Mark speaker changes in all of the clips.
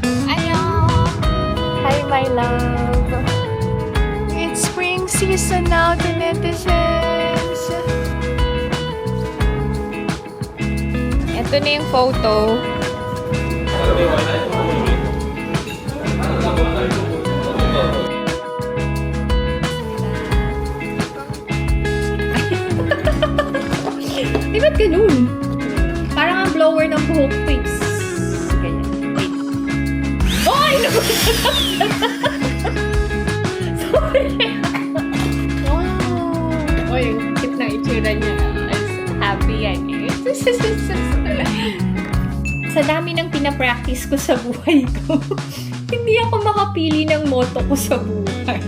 Speaker 1: Annyeong! Hi, my love! It's spring season now, the netizens! Ito na yung photo. Di ba't ganun? Parang ang blower ng buhok face. Ganyan. Wait. Oy! Sorry! Wow! Oy, yung cute na itsura niya. Happy yan eh. Sa dami ng pinapractice ko sa buhay ko, hindi ako makapili ng motto ko sa buhay.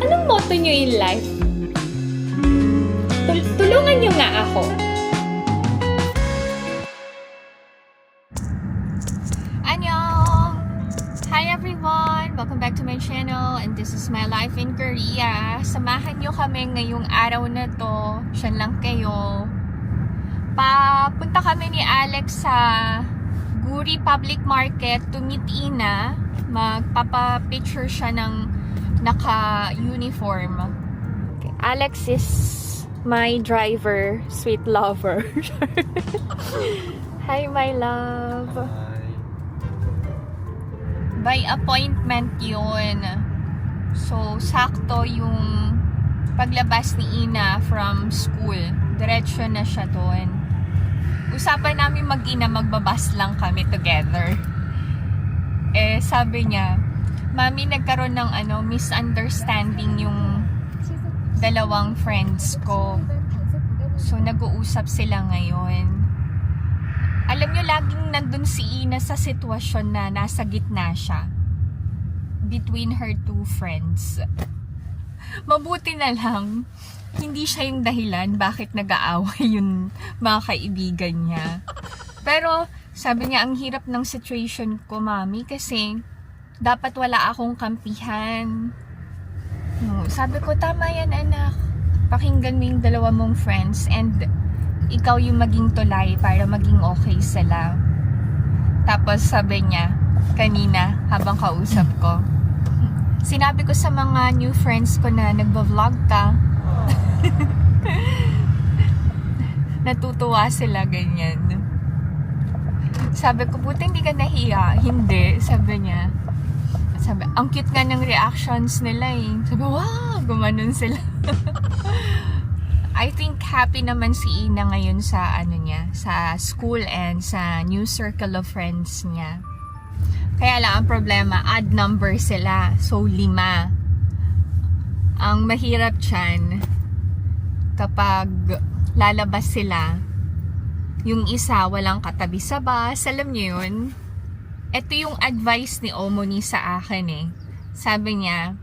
Speaker 1: Anong motto nyo in life? Tulungan nyo nga ako. Annyeong! Hi everyone! Welcome back to my channel and this is my life in Korea. Samahan nyo kami ngayong araw na to. Siyan lang kayo. Papunta kami ni Alex sa Guri Public Market to meet Ina. Magpapapicture siya ng naka-uniform. Okay. Alex is my driver, sweet lover. Hi, my love.
Speaker 2: Hi.
Speaker 1: By appointment yun. So, sakto yung paglabas ni Ina from school. Diretso na siya doon. Usapan namin mag-ina, magbabas lang kami together. Eh, sabi niya, Mami, nagkaroon ng misunderstanding yung dalawang friends ko. So, nag-uusap sila ngayon. Alam nyo, laging nandun si Ina sa sitwasyon na nasa gitna siya. Between her two friends. Mabuti na lang, hindi siya yung dahilan bakit nag-aaway yung mga kaibigan niya. Pero, sabi niya, ang hirap ng situation ko, Mami, kasi dapat wala akong kampihan. No, sabi ko, tama yan anak. Pakinggan mo yung dalawa mong friends and ikaw yung maging tulay para maging okay sila. Tapos sabi niya, kanina habang kausap ko, sinabi ko sa mga new friends ko na nagba-vlog ka. Natutuwa sila ganyan. Sabi ko, buti hindi ka nahiya. Hindi, sabi niya. Sabi, ang cute nga ng reactions nila eh. Sabi, wow, gumanon sila. I think happy naman si Ina ngayon sa niya, sa school and sa new circle of friends niya. Kaya lang ang problema, odd number sila. So 5. Ang mahirap diyan kapag lalabas sila, yung isa walang katabi sa bus. Alam niyo yun? Ito yung advice ni Omoni sa akin eh. Sabi niya,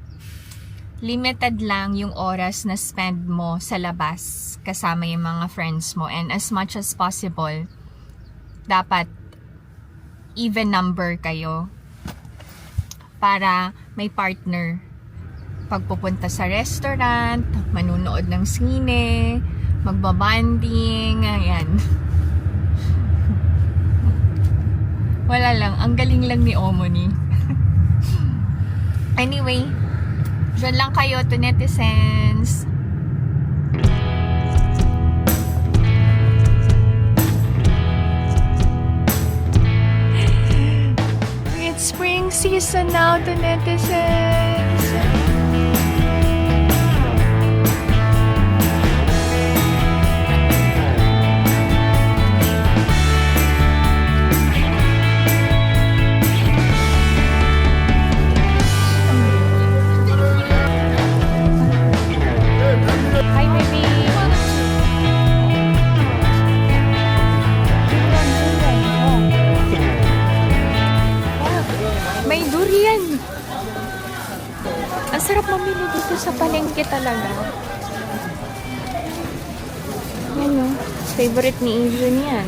Speaker 1: limited lang yung oras na spend mo sa labas kasama yung mga friends mo, and as much as possible dapat even number kayo para may partner pagpupunta sa restaurant, manunood ng sine, magbabanding, ayan. Wala lang, ang galing lang ni Omoni. Anyway, diyan lang kayo to netizens. It's spring season now to netizens. Hi, baby. May durian. Ang sarap mamili dito sa palengke talaga. Yan o. Favorite ni Adrian yan.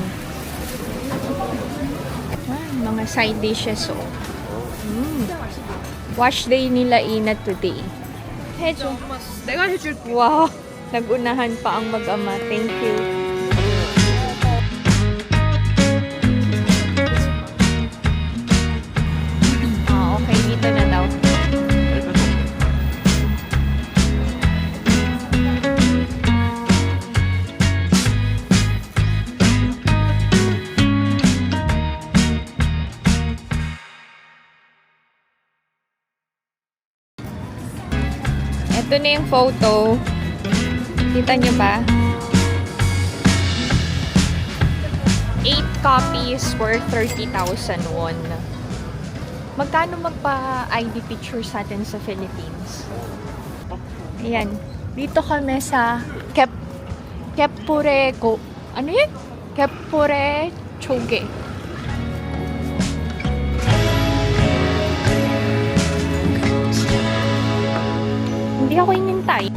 Speaker 1: Mga side dishes o. Wash day nila Ina today. Hejo.
Speaker 2: 내가 해줄게.
Speaker 1: Wow. Nagunahan pa ang mag-ama. Thank you. Ito na yung photo. Kita niyo ba? 8 copies worth 30,000 won. Magkano magpa-ID picture sa atin sa Philippines? Ayan. Dito kami sa Kepure Go. Ano yun? Kepure Choge. Hindi ako inintay.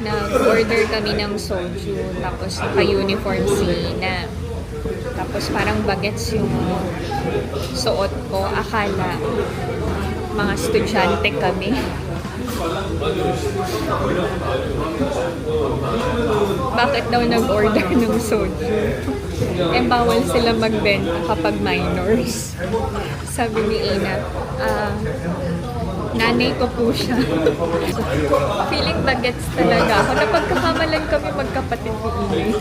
Speaker 1: Nag-order kami ng soju, tapos naka-uniform si Ina. Tapos parang bagets yung suot ko. Akala mga estudyante kami. Bakit daw nag-order ng soju? Eh, bawal sila magbenta kapag minors. Sabi ni Ina, nanay ko po siya. Feeling bagets talaga ako. Napagkakamalan kami magkapatid ni Ina.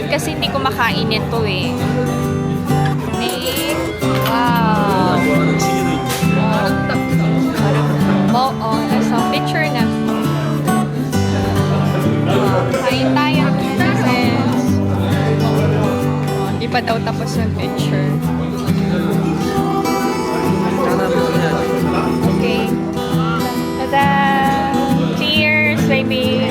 Speaker 1: Kasi hindi ko makain ito eh. Wow. Oo, nasa picture na. Kain tayo. Hindi pa daw tapos ng picture. Okay. Tada! Cheers, baby!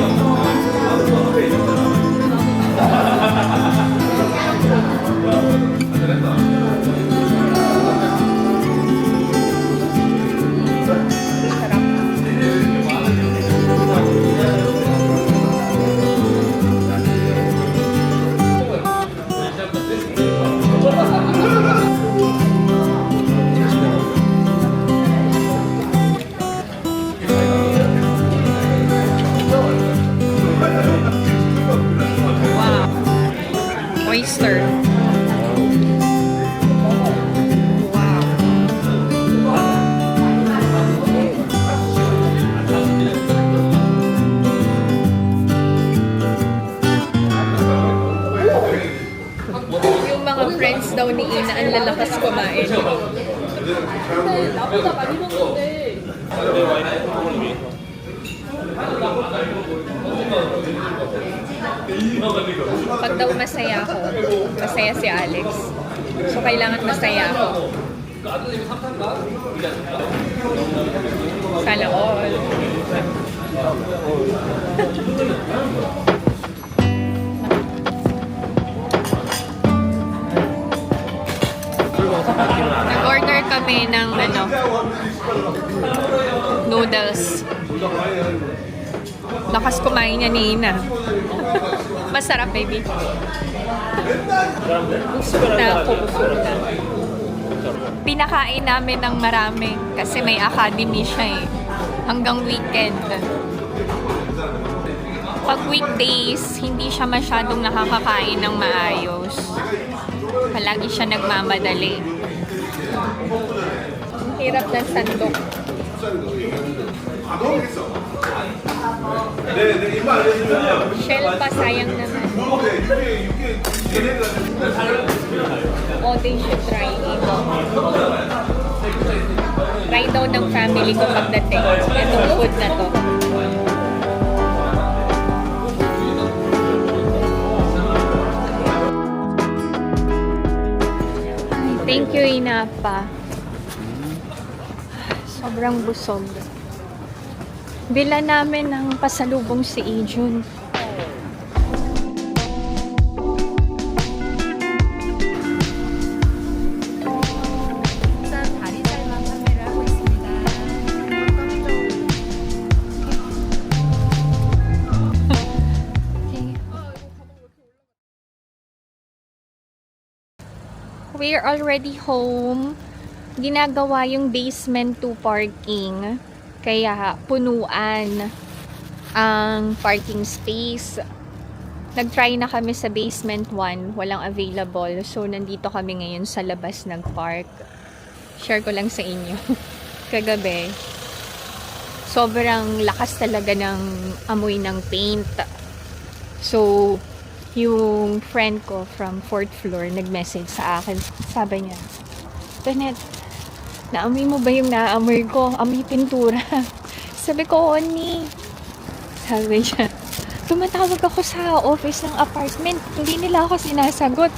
Speaker 1: Oyster. Yung mga friends daw ni Ina ang lalakas kumain. Pag daw masaya ako, masaya si Alex. So, kailangan masaya ako. Sana all. Nag-order kami ng noodles. Lakas kumain niya ni Ina. Masarap, baby. Busog na ako, busog na. Pinakain namin ng marami kasi may academy siya eh. Hanggang weekend. Pag weekdays, hindi siya masyadong nakakakain ng maayos. Palagi siya nagmamadali. Ang hirap ng sandok. Shell pa, sayang naman. Oh, they should try it. Try daw ng family ko pagdating. Itong food na to. Ay, thank you, Inapa. Sobrang busog. Bila namin ng pasalubong si Ijun. We're already home. Ginagawa yung basement 2 parking. Kaya punuan. ang parking space. Nag-try na kami sa basement 1, walang available. So, nandito kami ngayon sa labas nag-park. Share ko lang sa inyo. Kagabi, sobrang lakas talaga ng amoy ng paint. So, yung friend ko from 4th floor nag-message sa akin. Sabi niya, Tonet, naamoy mo ba yung naamoy ko? Amoy pintura. Sabi ko, oo ni. Sabi niya, tumatawag ako sa office ng apartment. Hindi nila ako sinasagot.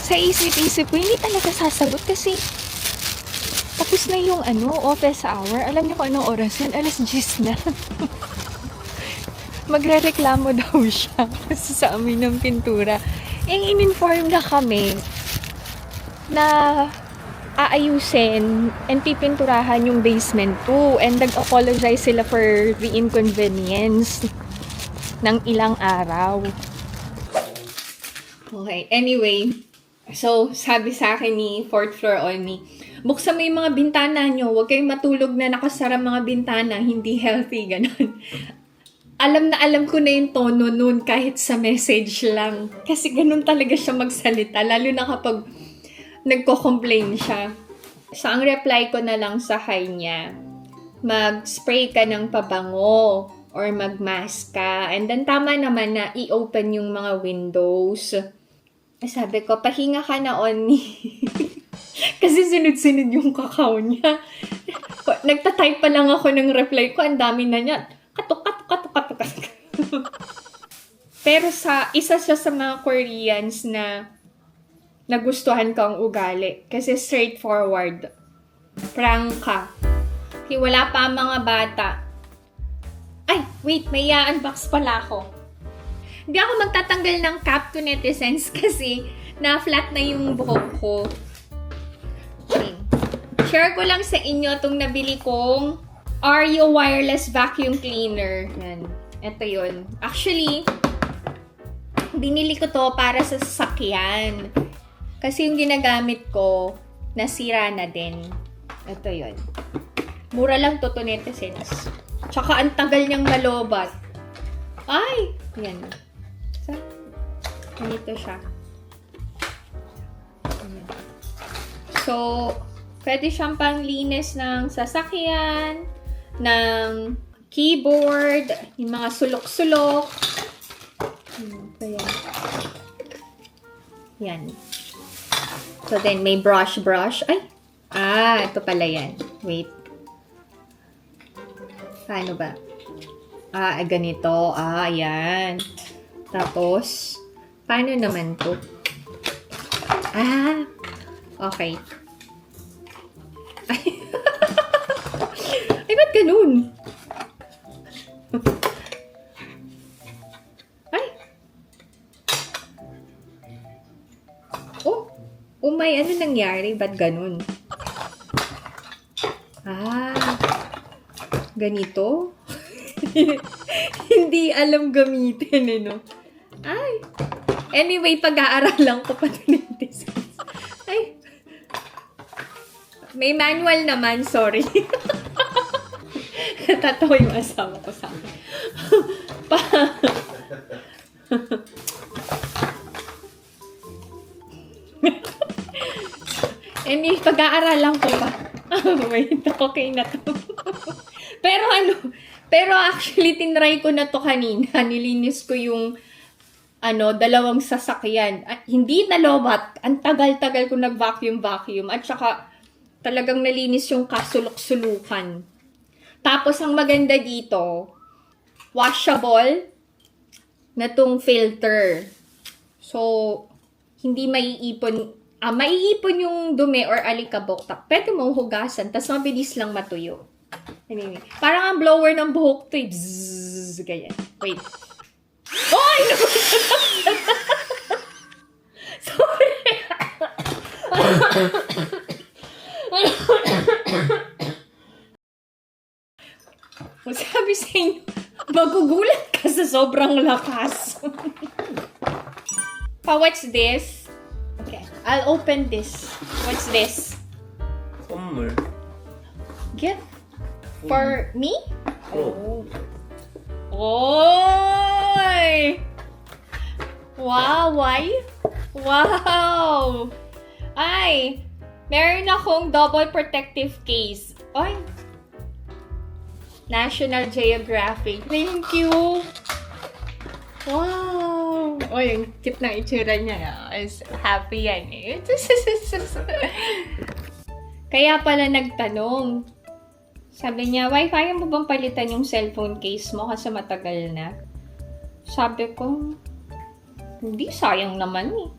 Speaker 1: Sa isip-isip ko, hindi talaga sasagot kasi tapos na yung office hour. Alam niyo kung anong oras yan? Alas 10 na. Magre-reklamo daw siya kasi sa amin ng pintura. In-inform na kami na aayusin and pipinturahan yung basement 2 and nag-apologize sila for the inconvenience ng ilang araw. Okay, anyway. So, sabi sa akin ni 4th floor Oni, buksan mo yung mga bintana nyo. Huwag kayong matulog na nakasara mga bintana. Hindi healthy, ganun. Alam ko na yung tono nun kahit sa message lang. Kasi ganun talaga siya magsalita. Lalo na kapag nagko-complain siya. So, ang reply ko na lang sa kanya, mag-spray ka ng pabango or mag-mask ka. And then, tama naman na i-open yung mga windows. Sabi ko, pahinga ka na, Oni. Kasi sunod-sunod yung kakao niya. Nagtatype pa lang ako ng reply ko. Ang dami na niya. Katok. Pero isa siya sa mga Koreans na nagustuhan ko ang ugali. Kasi straightforward. Prangka. Wala pa ang mga bata. Ay, wait, may i-unbox pala ako. Hindi ako magtatanggal ng cap to netizens kasi na-flat na yung buhok ko. Okay. Share ko lang sa inyo itong nabili kong Ario wireless vacuum cleaner. Yan. Ito yun. Actually, binili ko to para sa sasakyan. Kasi yung ginagamit ko, nasira na din. Ito yun. Mura lang to netizens. Tsaka ang tagal niyang malobat. Ay! Yan. Ganito siya. So, pwede siyang panglinis ng sasakyan, ng keyboard, yung mga sulok-sulok. Ayan. Yan. So, then may brush. Ay! Ito pala yan. Wait. Paano ba? Ganito. Ayan. Tapos, paano naman to? Okay. Ay, ba't ganun? Ay! May ano nangyari? Ba't ganun? Ganito? Hindi alam gamitin, Ay! Anyway, pag-aaralan ko pa ito. Ay! May manual naman, sorry. Tatawa yung asawa ko sa akin. Anyway, pag-aaralan ko pa. Wait, okay na to. Pero actually, tinry ko na to kanina. Nilinis ko yung dalawang sasakyan. Hindi nalobat. Ang tagal-tagal ko nag-vacuum. At saka, talagang nalinis yung kasulok-sulukan. Tapos, ang maganda dito, washable na tong filter. So, hindi maiipon yung dumi or alikabok. Pwede mong hugasan, tas mabilis lang matuyo. Anyway, parang ang blower ng buhok to. Bzzz, ganyan. Wait. Ay! Sorry. Sabi sa inyo, magugulat ka sa sobrang lakas. What's this? Okay, I'll open this. What's this?
Speaker 2: 선물.
Speaker 1: Gift? For me? Oh. Oy! Wow, why? Wow! Ay, meron akong double protective case. Oy! National Geographic. Thank you! Wow! Oy, ang cute na itsura niya. Is happy yan eh. Kaya pala nagtanong. Sabi niya, why kaya mo bang palitan yung cellphone case mo kasi matagal na? Sabi ko, hindi, sayang naman eh.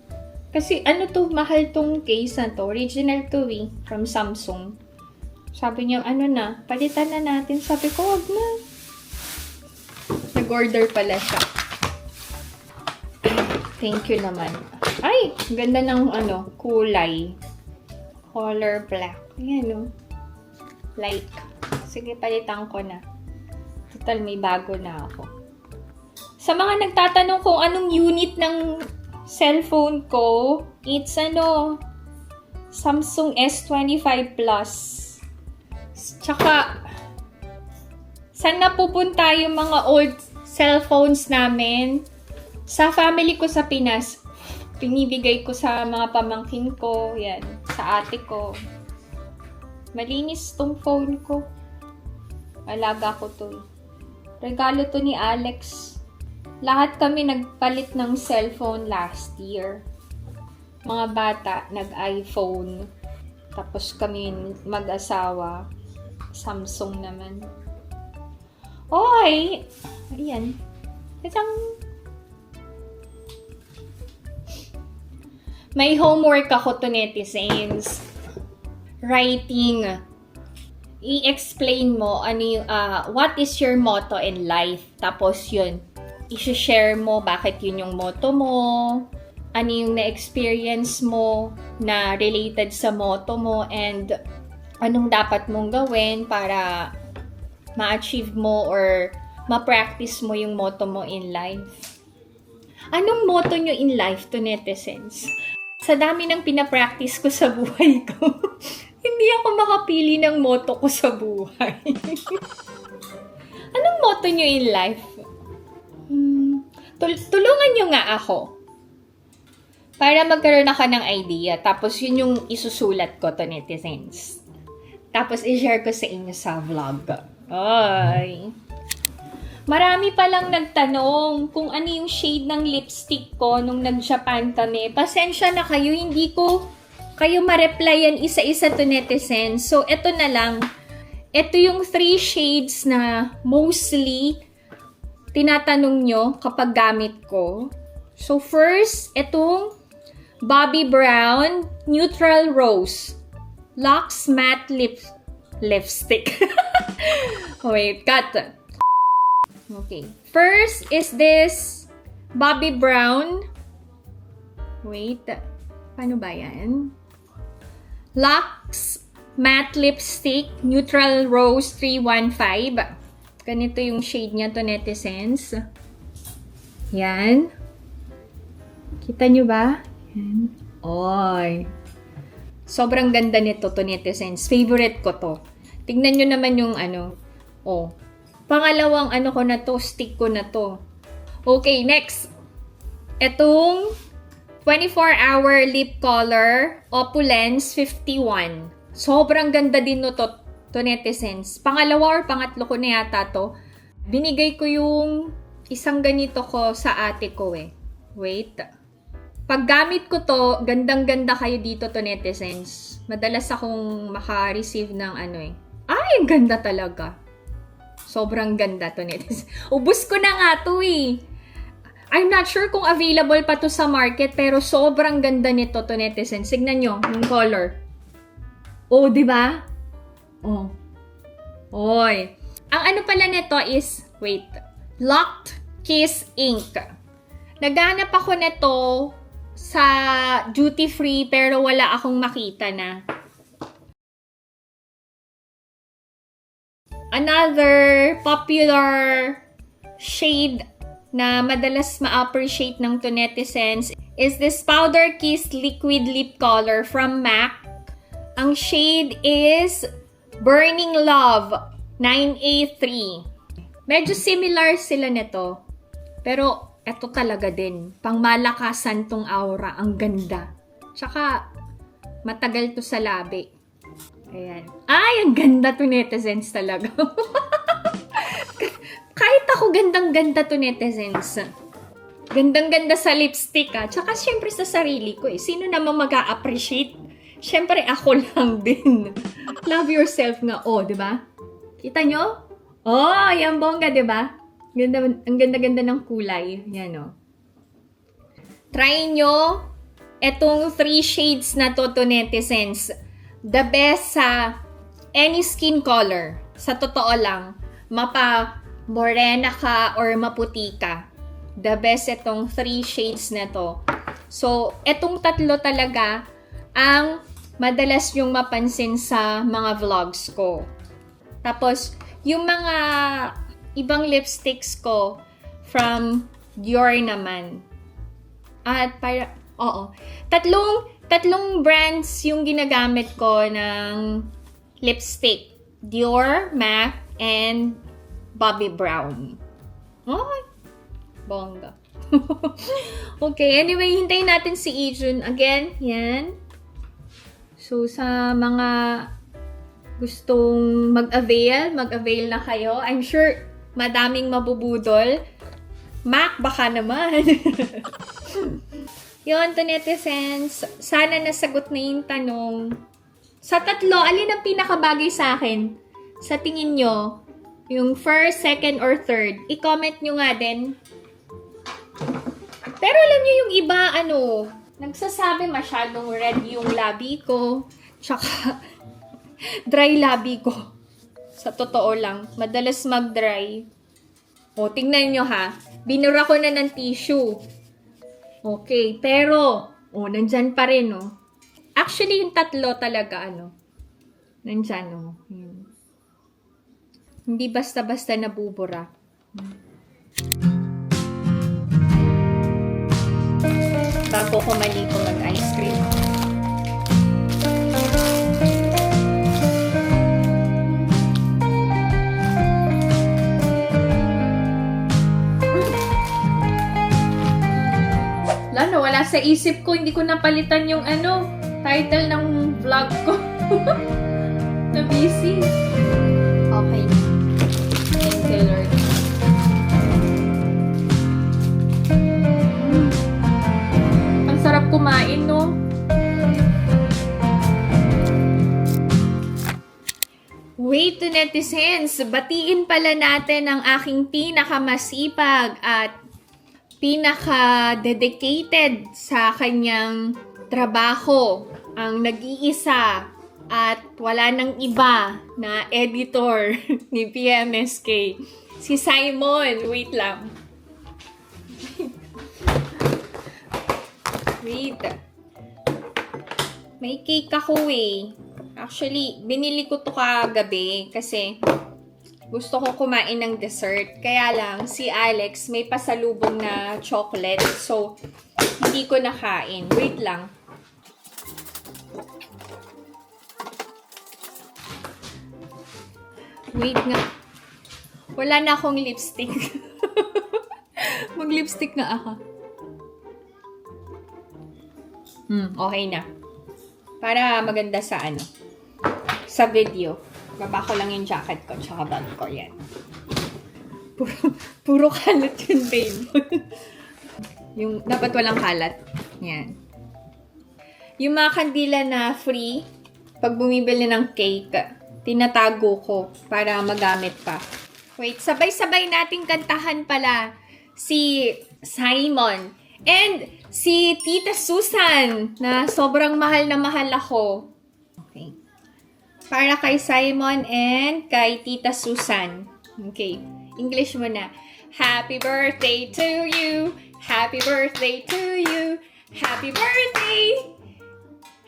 Speaker 1: Kasi ano to, mahal tong case na to. Original to eh, from Samsung. Sabi niya, ano na, palitan na natin. Sabi ko, wag na. Nag-order pala siya. Thank you naman. Ay, ganda ng kulay. Color black. Ayan o. Like. Sige, palitan ko na. Total, may bago na ako. Sa mga nagtatanong kung anong unit ng cellphone ko, it's Samsung S25 Plus. Tsaka, saan napupunta yung mga old cellphones namin? Sa family ko sa Pinas, pinibigay ko sa mga pamangkin ko, yan, sa ate ko. Malinis tong phone ko. Alaga ko to. Regalo to ni Alex. Lahat kami nagpalit ng cellphone last year. Mga bata, nag-iPhone. Tapos kami mag-asawa. Samsung naman. Oy! Ayan. Isang may homework ako to netizens. Writing. I-explain mo what is your motto in life. Tapos yun, i-share mo bakit yun yung motto mo. Ano yung na-experience mo na related sa motto mo and anong dapat mong gawin para ma-achieve mo or ma-practice mo yung motto mo in life. Anong motto nyo in life to netizens? Sa dami ng pinapractice ko sa buhay ko, hindi ako makapili ng motto ko sa buhay. Anong motto nyo in life? Tulungan nyo nga ako. Para magkaroon ako ng idea. Tapos yun yung isusulat ko to netizens. Tapos i-share ko sa inyo sa vlog. Ay. Marami palang nagtanong kung ano yung shade ng lipstick ko nung nag-Japan kami. Pasensya na kayo, hindi ko kayo ma-replyan isa-isa to netizens. So, eto na lang. Ito yung 3 shades na mostly tinatanong nyo kapag gamit ko. So, first, itong Bobbi Brown Neutral Rose Luxe Matte Lipstick. Wait, cut. Okay. First is this Bobbi Brown. Wait. Paano ba yan? Luxe Matte Lipstick Neutral Rose 315. Ganito yung shade niya to netizens. Yan. Kita nyo ba? Yan. Oy. Sobrang ganda nito to netizens. Favorite ko to. Tignan nyo naman yung Oh. Pangalawang ko na to, stick ko na to. Okay, next. Etong 24-hour lip color, Opulence 51. Sobrang ganda din no to netizens. Pangalawa or pangatlo ko na yata to. Binigay ko yung isang ganito ko sa ate ko eh. Wait. Pag gamit ko to, gandang-ganda kayo dito to netizens. Madalas akong maka-receive ng Ay, ang ganda talaga. Sobrang ganda to netizens. Ubus ko na nga to eh. I'm not sure kung available pa to sa market, pero sobrang ganda nito to netizens. Signan nyo, yung color. Oh, di ba? Oh. Oy. Ang pala nito is, wait, Locked Kiss Ink. Naghanap ako nito sa duty free pero wala akong makita na. Another popular shade na madalas ma-appreciate ng to netizens is this Powder Kiss Liquid Lip Color from MAC. Ang shade is Burning Love 9A3. Medyo similar sila nito. Pero eto talaga din. Pangmalakasan tong aura. Ang ganda. Tsaka matagal to sa labi. Ayan. Ay, ang ganda to netizens talaga. Kahit ako gandang-ganda to netizens. Gandang-ganda sa lipstick Tsaka syempre sa sarili ko Sino naman mag-a-appreciate? Syempre ako lang din. Love yourself nga. Di ba? Kita nyo? Yan bongga, di ba? Ganda, ang ganda-ganda ng kulay. Yan Try nyo etong 3 shades na to netizens. The best sa any skin color. Sa totoo lang. Morena ka or maputi ka. The best itong 3 shades na to. So, etong tatlo talaga ang madalas yung mapansin sa mga vlogs ko. Tapos, yung mga ibang lipsticks ko from Dior naman. At tatlong brands yung ginagamit ko ng lipstick. Dior, MAC, and Bobbi Brown. Bongga. Okay, anyway, hintayin natin si Ijun. Again, yan. So, sa mga gustong mag-avail na kayo. I'm sure madaming mabubudol. Mac, baka naman. Yun, to netizens. Sana nasagot na yung tanong. Sa tatlo, alin ang pinakabagay sa akin? Sa tingin nyo? Yung first, second, or third. I-comment nyo nga din. Pero alam nyo yung iba, nagsasabi masyadong red yung labi ko. Tsaka, dry labi ko. Sa totoo lang, madalas mag-dry. Tingnan nyo ha. Binura ko na ng tissue. Okay, pero, nandyan pa rin, Actually, yung tatlo talaga, nandyan, Yun. Hindi basta-basta nabubura. Bago ko maligo mag-ice cream. Wala sa isip ko, hindi ko napalitan yung title ng vlog ko. Na busy. Okay. Thank you, Lord. Ang sarap kumain, no? Wait to netizens, batiin pala natin ang aking pinakamasipag at pinaka-dedicated sa kanyang trabaho, ang nag-iisa at wala nang iba na editor ni PMSK, si Simon. Wait lang. Wait. May cake ako Actually, binili ko to kagabi kasi gusto ko kumain ng dessert. Kaya lang, si Alex may pasalubong na chocolate. So, hindi ko nakain. Wait lang. Wait nga. Wala na akong lipstick. Mag-lipstick na ako. Okay na. Para maganda sa sa video. Baba ko lang yung jacket ko, tsaka bag ko, yan. Puro kalat yun, babe. Yung, dapat walang kalat. Yan. Yung mga kandila na free, pag bumibili ng cake, tinatago ko para magamit pa. Wait, sabay-sabay nating kantahan pala si Simon and si Tita Susan na sobrang mahal na mahal ako. Okay. Para kay Simon and kay Tita Susan. Okay. English mo na. Happy birthday to you. Happy birthday to you. Happy birthday.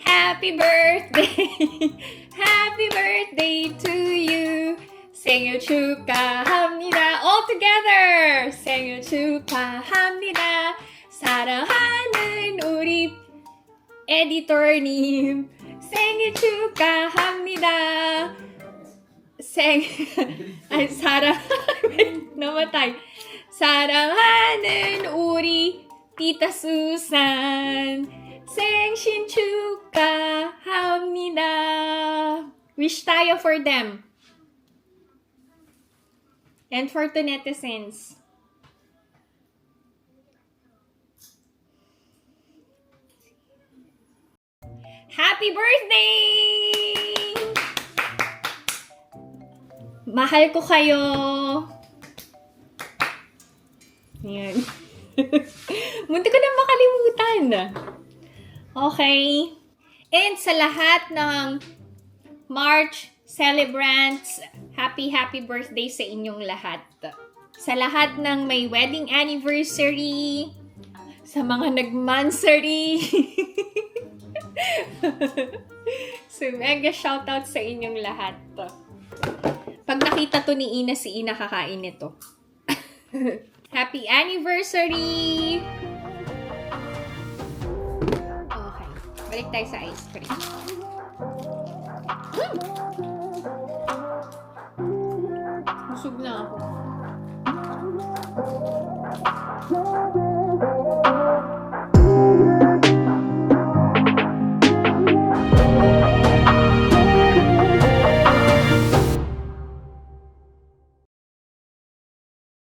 Speaker 1: Happy birthday. Happy birthday to you. 생일 축하합니다. All together. 생일 축하합니다. 사랑하는 우리 에디터님. 생일 축하합니다. Seng. Ay, Sarah. Namatay. Saranganin uri Tita Susan. Seng Shinchuka Hamnida. Wish tayo for them. And for the netizens. Happy birthday! Mahal ko kayo. Yan. Munti ko na makalimutan. Okay. And sa lahat ng March celebrants, happy birthday sa inyong lahat. Sa lahat ng may wedding anniversary, sa mga nag-mansary. So, mega shoutout sa inyong lahat. Pag nakita to ni Ina, si Ina kakain nito. Happy anniversary! Okay, balik tayo sa ice cream.